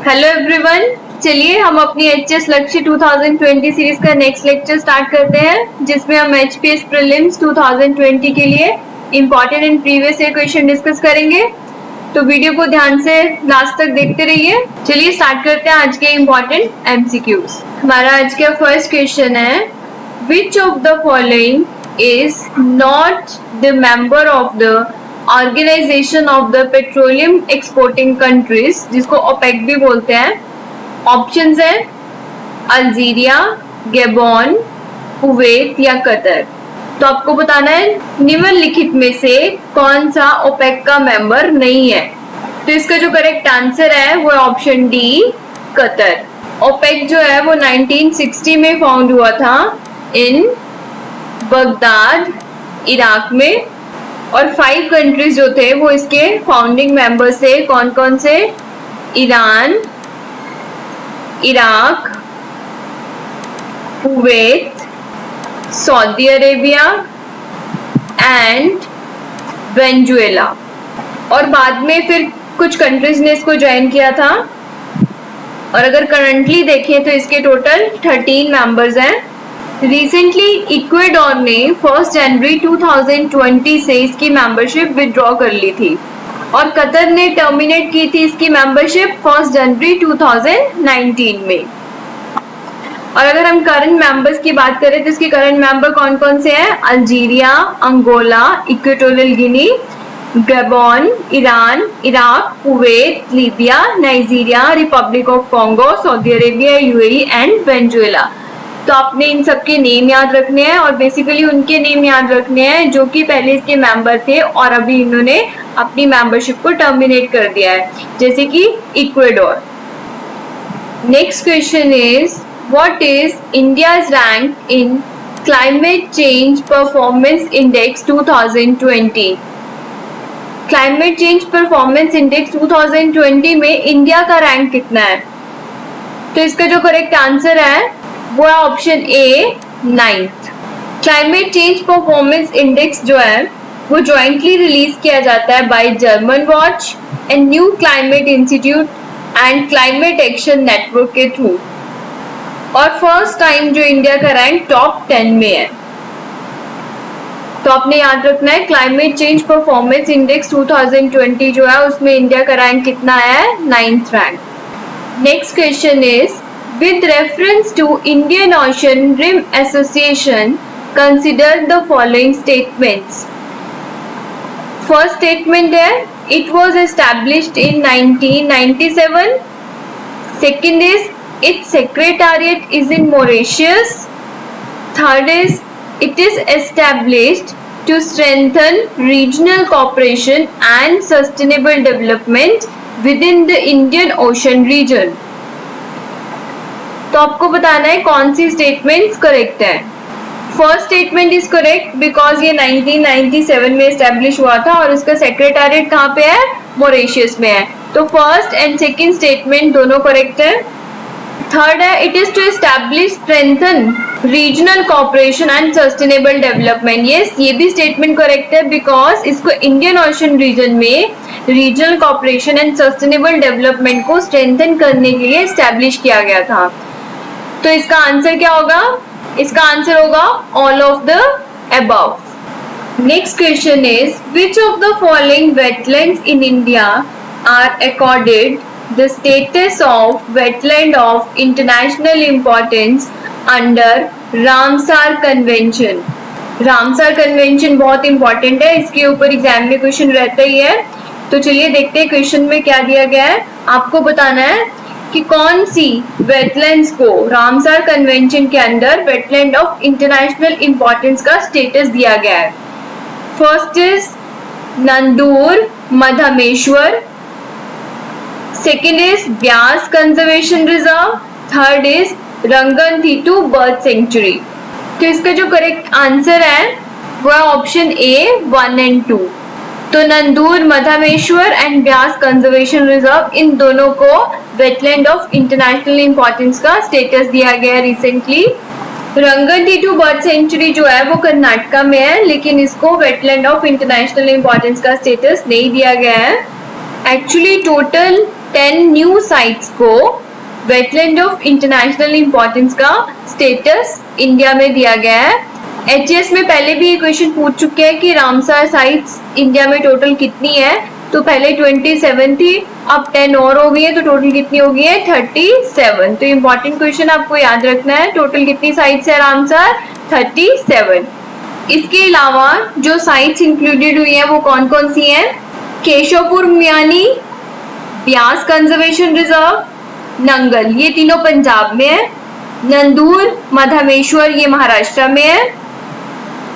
Hello everyone, चलिए हम अपनी एचएस लक्ष्य 2020 सीरीज का नेक्स्ट लेक्चर स्टार्ट करते हैं, जिसमें हम एचपीएस प्रीलिम्स 2020 के लिए important and previous year question discuss करेंगे। तो वीडियो को ध्यान से लास्ट तक देखते रहिए। चलिए स्टार्ट करते हैं आज के इम्पोर्टेंट एमसीक्यूज। हमारा आज का फर्स्ट क्वेश्चन है, which of the following is not the member of the organization of the petroleum exporting countries, जिसको ओपेक भी बोलते हैं। ऑप्शंस हैं अल्जीरिया, गैबोन, कुवैत या कतर। तो आपको बताना है निम्नलिखित में से कौन सा ओपेक का मेंबर नहीं है। तो इसका जो करेक्ट आंसर है वो ऑप्शन डी, कतर। ओपेक जो है वो 1960 में फाउंड हुआ था इन बगदाद, इराक में, और 5 कंट्रीज जो थे वो इसके फाउंडिंग मेंबर्स थे। कौन कौन से? Iran, Iraq, Kuwait, Saudi Arabia and Venezuela. और बाद में फिर कुछ कंट्रीज ने इसको ज्वाइन किया था। और अगर करंटली देखें तो इसके टोटल 13 मेंबर्स हैं। रिसेंटली इक्वेडोर ने 1 जनवरी 2020 से इसकी मेंबरशिप विड्रॉ कर ली थी, और कतर ने टर्मिनेट की थी इसकी मेंबरशिप 1 जनवरी 2019 में। और अगर हम करंट मेंबर्स की बात करें तो इसके करंट मेंबर कौन कौन से हैं? Algeria, Angola, Equatorial Guinea, Gabon, Iran, Iraq, Kuwait, Libya, Nigeria, Republic of Congo, Saudi Arabia, UAE and Venezuela. तो आपने इन सबके नेम याद रखने हैं, और बेसिकली उनके नेम याद रखने हैं जो कि पहले इसके मेंबर थे और अभी इन्होंने अपनी मेंबरशिप को टर्मिनेट कर दिया है, जैसे कि Ecuador. Next question is, what is India's rank in climate change performance index 2020? Climate change performance index 2020 में इंडिया का रैंक कितना है? तो इसका जो करेक्ट आंसर है वो है option A, 9th। Climate change performance index जो है वो ज्वाइंटली रिलीज किया जाता है by German watch and new climate institute and climate action network के थ्रू। और फर्स्ट टाइम जो इंडिया का रैंक टॉप 10 में है। तो आपने याद रखना है क्लाइमेट चेंज परफॉर्मेंस इंडेक्स 2020 जो है उसमें इंडिया का रैंक कितना है? 9th rank. Next question is, with reference to Indian Ocean Rim Association, consider the following statements. First statement है, it was established in 1997. Second is, its secretariat is in Mauritius. Third is, it is established to strengthen regional cooperation and sustainable development within the Indian Ocean region. तो आपको बताना है कौन सी statements correct है। First statement is correct because ये 1997 में establish हुआ था और इसका सेक्रेटेरिएट कहाँ पे है? मॉरिशस में है। तो फर्स्ट एंड सेकंड स्टेटमेंट दोनों करेक्ट है। थर्ड है, it is to establish strengthen regional cooperation and sustainable development. Yes, ये भी स्टेटमेंट करेक्ट है बिकॉज इसको इंडियन ओशन रीजन में regional cooperation and sustainable development को स्ट्रेंथन करने के लिए एस्टैब्लिश किया गया था। तो इसका आंसर क्या होगा? इसका आंसर होगा all of the above. Next question is, which of the following wetlands in India are accorded the status of wetland of international importance under Ramsar convention? Ramsar convention बहुत इंपॉर्टेंट है, इसके ऊपर exam में question रहता ही है। तो चलिए देखते हैं क्वेश्चन में क्या दिया गया है। आपको बताना है कि कौन सी वेटलैंड्स को रामसार कन्वेंशन के अंदर वेटलैंड ऑफ इंटरनेशनल इंपॉर्टेंस का स्टेटस दिया गया है। First is Nandur Madhmeshwar, second is Beas conservation reserve, third is Ranganathittu bird sanctuary. तो इसका जो करेक्ट आंसर है वो है ऑप्शन ए, 1 एंड 2। तो Nandur Madhmeshwar and Beas conservation reserve, इन दोनों को वेटलैंड ऑफ इंटरनेशनल इंपॉर्टेंस का स्टेटस दिया गया है रिसेंटली। रंगनथीटू बर्ड सेंचुरी जो है वो कर्नाटका में है, लेकिन इसको वेटलैंड ऑफ इंटरनेशनल इंपॉर्टेंस का स्टेटस नहीं दिया गया है। एक्चुअली टोटल 10 न्यू साइट्स को वेटलैंड ऑफ इंटरनेशनल इंपॉर्टेंस का स्टेटस इंडिया में दिया गया है। एचएस में पहले भी ये क्वेश्चन पूछ चुके हैं कि रामसर साइट्स इंडिया में टोटल कितनी है, तो पहले 27 थी, अब 10 और हो गई है, तो टोटल कितनी हो गई है 37। तो इम्पोर्टेंट क्वेश्चन आपको याद रखना है, टोटल कितनी साइट्स है रामसर 37। इसके अलावा जो साइट्स इंक्लूडेड हुई है वो कौन कौन सी हैं? केशवपुर मियानी, ब्यास कंजर्वेशन रिजर्व, नंगल, ये तीनों पंजाब में है। नंदूर मधमेश्वर ये महाराष्ट्र में है।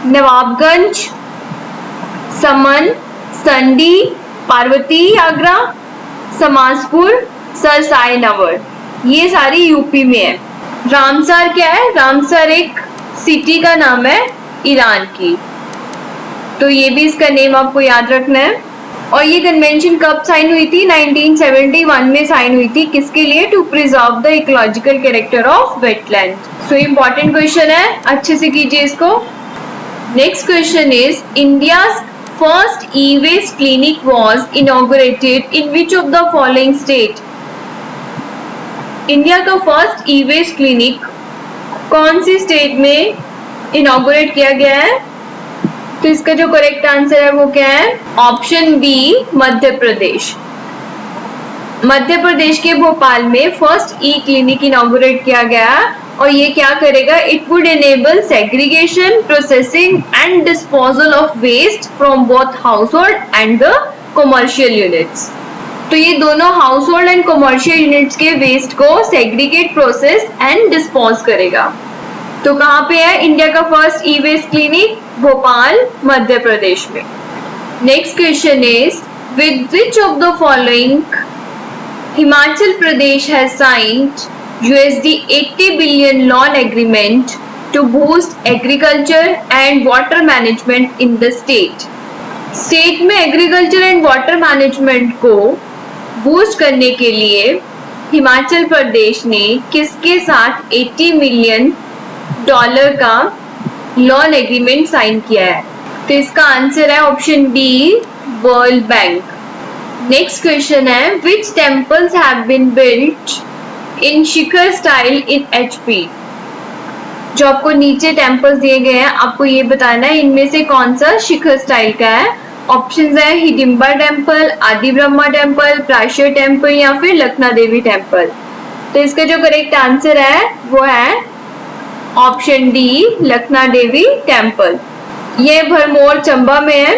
नवाबगंज, समन, संडी, पार्वती आगरा, समासपुर, सरसाई नवर, ये सारी यूपी में है। रामसर क्या है? रामसर एक सिटी का नाम है ईरान की, तो ये भी इसका नेम आपको याद रखना है। और ये कन्वेंशन कब साइन हुई थी? 1971 में साइन हुई थी। किसके लिए? To preserve the ecological character of wetland. So important question है, अच्छे से कीजिए इसको। Next question is India's first e-waste clinic was inaugurated in which of the following state? India का फर्स्ट ई-वेस्ट क्लिनिक कौन सी स्टेट में इनॉग्रेट किया गया है? तो इसका जो करेक्ट आंसर है वो क्या है? Option B, Madhya Pradesh. मध्य प्रदेश के भोपाल में फर्स्ट ई क्लिनिक इनॉग्रेट किया गया और ये क्या करेगा? It would enable segregation, processing and disposal of waste from both household and the commercial units. तो ये दोनों household and commercial units के वेस्ट को सेग्रीगेट, प्रोसेस एंड डिस्पोज करेगा। तो कहाँ पे है इंडिया का first e waste clinic? Bhopal, Madhya Pradesh में। Next question is with which of the following Himachal Pradesh has signed $80 billion loan agreement to boost agriculture and water management in the state? State में agriculture and water management को boost करने के लिए हिमाचल प्रदेश ने किसके साथ $80 million का लोन एग्रीमेंट साइन किया है? तो इसका आंसर है option D, world bank. Next question है which temples have been built in shikhara style in HP? जो आपको नीचे टेम्पल्स दिए गए हैं, आपको ये बताना है इनमें से कौन सा शिखर स्टाइल का है। ऑप्शंस है हिडिंबा टेम्पल, आदि ब्रह्मा टेम्पल, प्राशर टेम्पल या फिर लखना देवी टेम्पल। तो इसका जो करेक्ट आंसर है वो है ऑप्शन डी, लखना देवी टेम्पल। ये भरमौर चंबा में है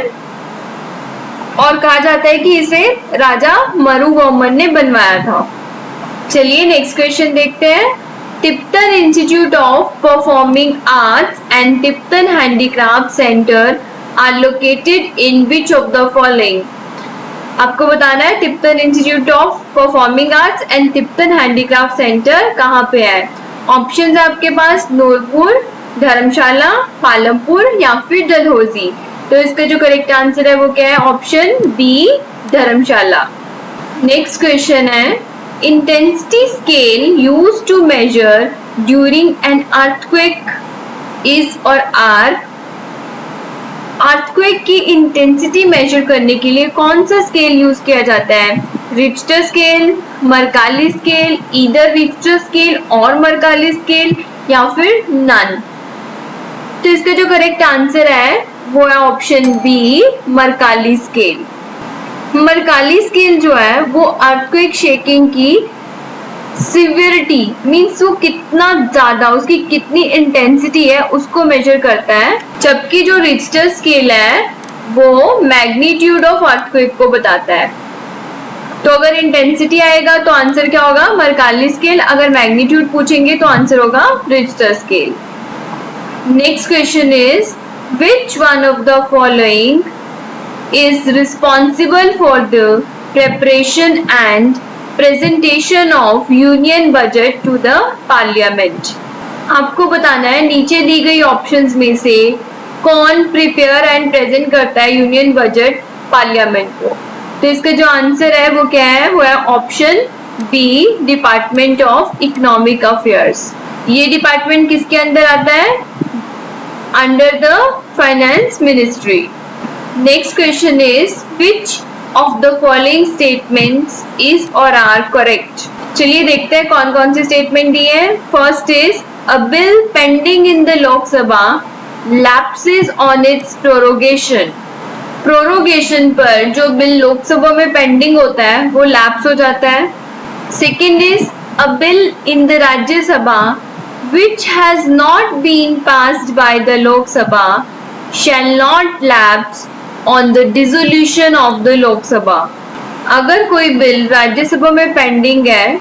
और कहा जाता है कि इसे राजा मरुवर्मन ने बनवाया था। चलिए नेक्स्ट क्वेश्चन देखते हैं। Tibetan institute of performing arts and Tibetan handicraft centre are located in which of the following? आपको बताना है Tibetan institute of performing arts and Tibetan handicraft centre कहाँ पे है। ऑप्शन है आपके पास नूरपुर, धर्मशाला, पालमपुर या फिर डलहौजी। तो इसका जो करेक्ट आंसर है वो क्या है? Option B, Dharamshala. Next question है intensity scale used to measure during an earthquake is और आर? अर्थक्वेक की इंटेंसिटी मेजर करने के लिए कौन सा स्केल यूज किया जाता है? Richter scale, Mercalli scale, either Richter scale और मरकाली स्केल या फिर नन। तो इसका जो करेक्ट आंसर है वो है option B, Mercalli scale. Mercalli scale जो है वो अर्थक्वेक शेकिंग की सिवियरिटी मीन्स वो कितना ज्यादा, उसकी कितनी इंटेंसिटी है उसको मेजर करता है, जबकि जो रिक्टर स्केल है वो मैग्नीट्यूड ऑफ अर्थक्वेक को बताता है। तो अगर इंटेंसिटी आएगा तो आंसर क्या होगा? मरकाली स्केल। अगर मैग्नीट्यूड पूछेंगे तो आंसर होगा Richter scale. Next question is which one of the following is responsible for the preparation and presentation of union budget to the parliament? आपको बताना है नीचे दी गई ऑप्शंस में से कौन प्रिपेयर एंड प्रेजेंट करता है यूनियन बजट पार्लियामेंट को। तो इसका जो आंसर है वो क्या है? वो है option B, department of economic affairs. ये डिपार्टमेंट किसके अंदर आता है? Under the finance ministry. Next question is which of the following statements is or are correct? चलिए देखते हैं कौन कौन से स्टेटमेंट दिए हैं. First is a bill pending in the Lok Sabha lapses on its prorogation. Prorogation पर जो बिल लोकसभा में पेंडिंग होता है वो लैप्स हो जाता है. Second is a bill in the Rajya Sabha which has not been passed by the Lok Sabha shall not lapse on the dissolution of the Lok Sabha. अगर कोई बिल राज्यसभा में पेंडिंग है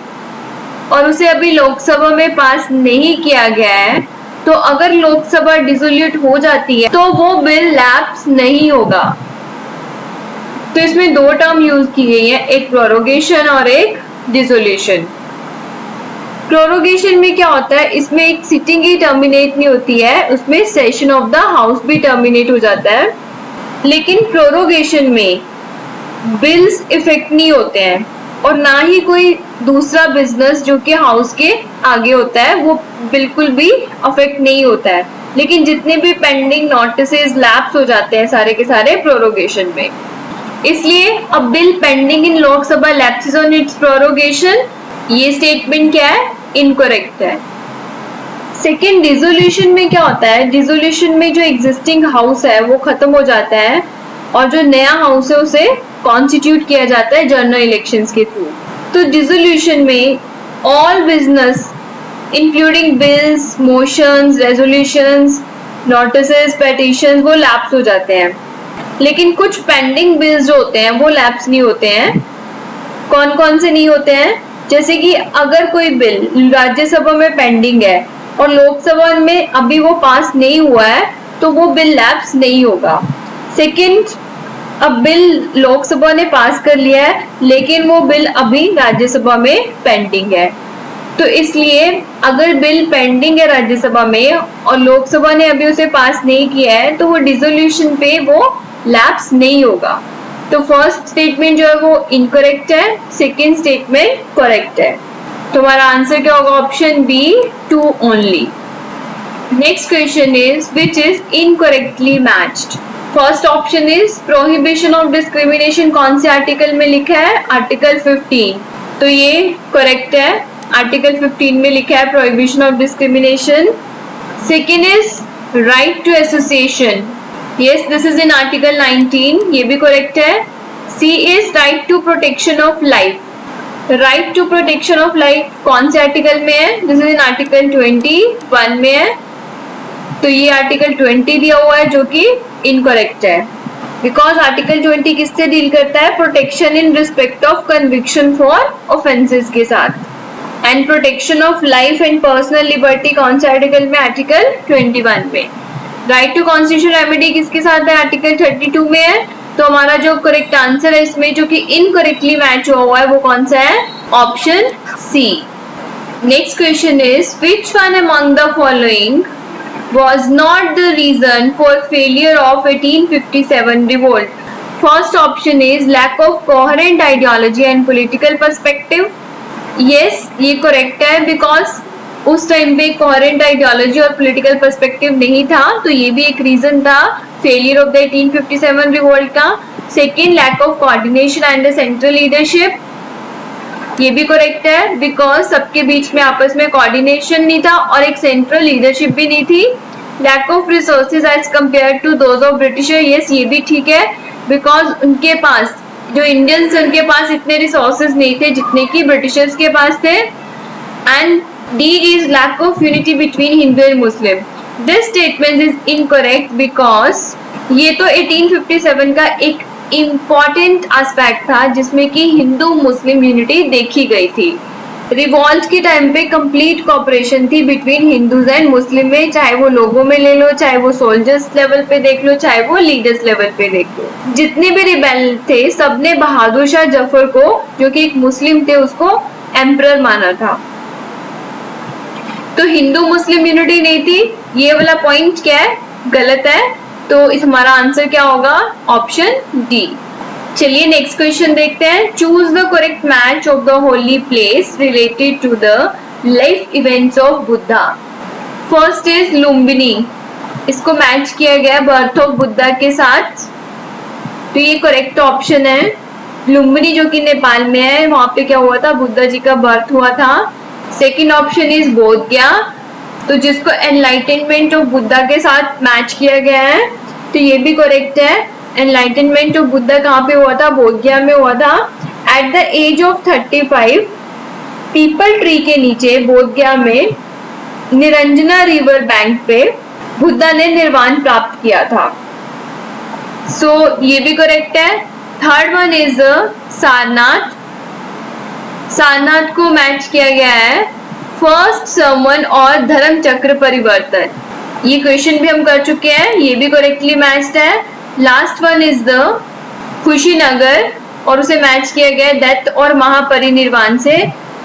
और उसे अभी लोकसभा में पास नहीं किया गया है, तो अगर लोकसभा डिसोल्यूट हो जाती है तो वो बिल लैप्स नहीं होगा. तो इसमें दो टर्म यूज की गई है, एक प्रोरोगेशन और एक डिसोल्यूशन. प्रोरोगेशन में क्या होता है, इसमें एक सिटिंग ही टर्मिनेट नहीं होती है, उसमें सेशन ऑफ द हाउस भी टर्मिनेट हो जाता है. लेकिन प्रोरोगेशन में बिल्स इफेक्ट नहीं होते हैं और ना ही कोई दूसरा बिजनेस जो कि हाउस के आगे होता है वो बिल्कुल भी अफेक्ट नहीं होता है. लेकिन जितने भी पेंडिंग नोटिसेस लैप्स हो जाते हैं सारे के सारे प्रोरोगेशन में. इसलिए अ bill pending in Lok Sabha lapses on it's prorogation, ये स्टेटमेंट क्या है, इनकरेक्ट है. सेकेंड, डिसोल्यूशन में क्या होता है, डिसोल्यूशन में जो एग्जिस्टिंग हाउस है वो खत्म हो जाता है और जो नया हाउस है उसे कॉन्स्टिट्यूट किया जाता है जनरल इलेक्शंस के थ्रू. तो डिसोल्यूशन में all business including bills, motions, resolutions, notices, petitions वो लैप्स हो जाते हैं. लेकिन कुछ पेंडिंग बिल्स जो होते हैं वो लैप्स नहीं होते हैं. कौन कौन से नहीं होते हैं, जैसे कि अगर कोई बिल राज्यसभा में पेंडिंग है और लोकसभा में अभी वो पास नहीं हुआ है तो वो बिल लैप्स नहीं होगा. सेकंड, अब बिल लोकसभा ने पास कर लिया है लेकिन वो बिल अभी राज्यसभा में पेंडिंग है, तो इसलिए अगर बिल पेंडिंग है राज्यसभा में और लोकसभा ने अभी उसे पास नहीं किया है तो वो डिसोल्यूशन पे वो लैप्स नहीं होगा. तो फर्स्ट स्टेटमेंट जो है वो इनकरेक्ट है, सेकेंड स्टेटमेंट करेक्ट है. तुम्हारा आंसर क्या होगा, option B, 2 only. Next question is which is incorrectly matched. First option is prohibition of discrimination कौन से आर्टिकल में लिखा है, आर्टिकल 15. तो ये करेक्ट है, आर्टिकल 15 में लिखा है prohibition of discrimination. Second is right to association, yes this is in article 19, ये भी correct है. C is right to protection of life. right to protection of life कौन से आर्टिकल में है, this is in article 21 में है. तो ये आर्टिकल 20 दिया हुआ है जो कि incorrect है, because आर्टिकल 20 किससे डील करता है, protection in respect of conviction for offences के साथ. And protection of life and personal liberty कौन से आर्टिकल में, आर्टिकल 21 में. राइट टू कॉन्स्टिट्यूशन रेमेडी किसके साथ है, आर्टिकल 32 में है. तो हमारा जो करेक्ट आंसर है इसमें जो कि इनकरेक्टली मैच हुआ है वो कौन सा है, option C. Next question is which one among the following was not the reason for failure of 1857 revolt. First option is lack of coherent ideology and political perspective. Yes, ये correct है because उस time पे coherent ideology और political perspective नहीं था, तो ये भी एक रीजन था फेलियर ऑफ द 1857 रिवोल्ट का. Second, lack of coordination and central leadership, ये भी करेक्ट है बिकॉज सबके बीच में आपस में कोऑर्डिनेशन नहीं था और एक सेंट्रल लीडरशिप भी नहीं थी. Lack of resources as compare to those of Britisher, yes ये भी ठीक है बिकॉज उनके पास जो इंडियंस उनके पास इतने रिसोर्सेज नहीं थे जितने की ब्रिटिशर्स के पास थे. And D is lack of unity between Hindu and Muslim. This statement is incorrect because ये तो 1857 का एक important aspect था जिसमें कि हिंदू मुस्लिम यूनिटी देखी गई थी. रिवॉल्ट के टाइम पे कंप्लीट कोऑपरेशन थी बिटवीन हिंदूज एंड मुस्लिम में, चाहे वो लोगों में ले लो, चाहे वो सोल्जर्स लेवल पे देख लो, चाहे वो लीडर्स लेवल पे देख लो. जितने भी रिबेल थे सबने बहादुर शाह जफर को जो कि एक मुस्लिम थे उसको एम्परर माना था. तो हिंदू मुस्लिम यूनिटी नहीं थी. ये वाला पॉइंट क्या है, गलत है. तो इस हमारा आंसर क्या होगा, ऑप्शन डी. चलिए नेक्स्ट क्वेश्चन देखते हैं. Choose the correct match of the holy place related to the life events of Buddha. First is Lumbini, इसको मैच किया गया बर्थ ऑफ बुद्धा के साथ, तो ये करेक्ट ऑप्शन है. लुम्बिनी जो कि नेपाल में है, वहां पे क्या हुआ था, बुद्धा जी का बर्थ हुआ था। सेकेंड ऑप्शन इज बोध गया, तो जिसको एनलाइटनमेंट ऑफ बुद्धा के साथ मैच किया गया है, तो ये भी करेक्ट है। एनलाइटनमेंट ऑफ बुद्धा कहाँ पे हुआ था, बोध गया में हुआ था। At the age of 35 peepal tree के नीचे बोध गया में निरंजना रिवर बैंक पे बुद्धा ने निर्वाण प्राप्त किया था। सो ये भी करेक्ट है। Third one is Sarnath. Sarnath को मैच किया गया है फर्स्ट सर्मन और धर्म चक्र परिवर्तन। ये क्वेश्चन भी हम कर चुके हैं, ये भी करेक्टली मैच्ड है। Last one is the Kushinagar और उसे मैच किया गया है डेथ और महापरिनिर्वाण से,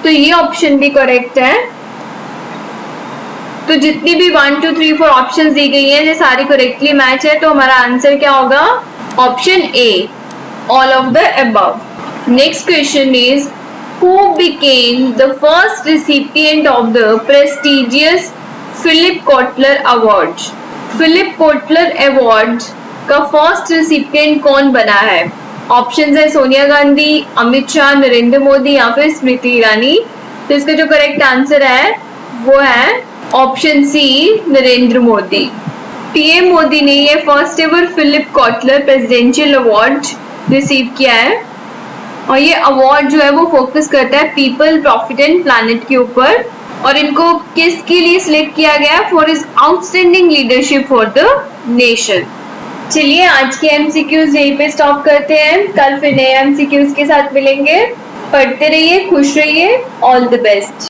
तो ये ऑप्शन भी करेक्ट है। तो जितनी भी 1 2 3 4 ऑप्शंस दी गई हैं ये सारी करेक्टली मैच है, तो हमारा आंसर क्या होगा, option A, all of the above. Next question is who became the first recipient of the prestigious Philip Kotler Awards? Philip Kotler Awards का फर्स्ट रिसिपिएंट कौन बना है? ऑप्शंस है सोनिया गांधी, अमित शाह, नरेंद्र मोदी या फिर स्मृति ईरानी। तो इसका जो करेक्ट आंसर है वो है option C, Narendra Modi. PM Modi ने ये first ever Philip Kotler presidential award receive किया है और ये अवार्ड जो है वो फोकस करता है पीपल, प्रॉफिट एंड प्लैनेट के ऊपर। और इनको किसके लिए सिलेक्ट किया गया, for his outstanding leadership for the nation. चलिए आज के एमसीक्यूज यहीं पे स्टॉप करते हैं, कल फिर नए एमसीक्यूज के साथ मिलेंगे। पढ़ते रहिए, खुश रहिए, ऑल द बेस्ट।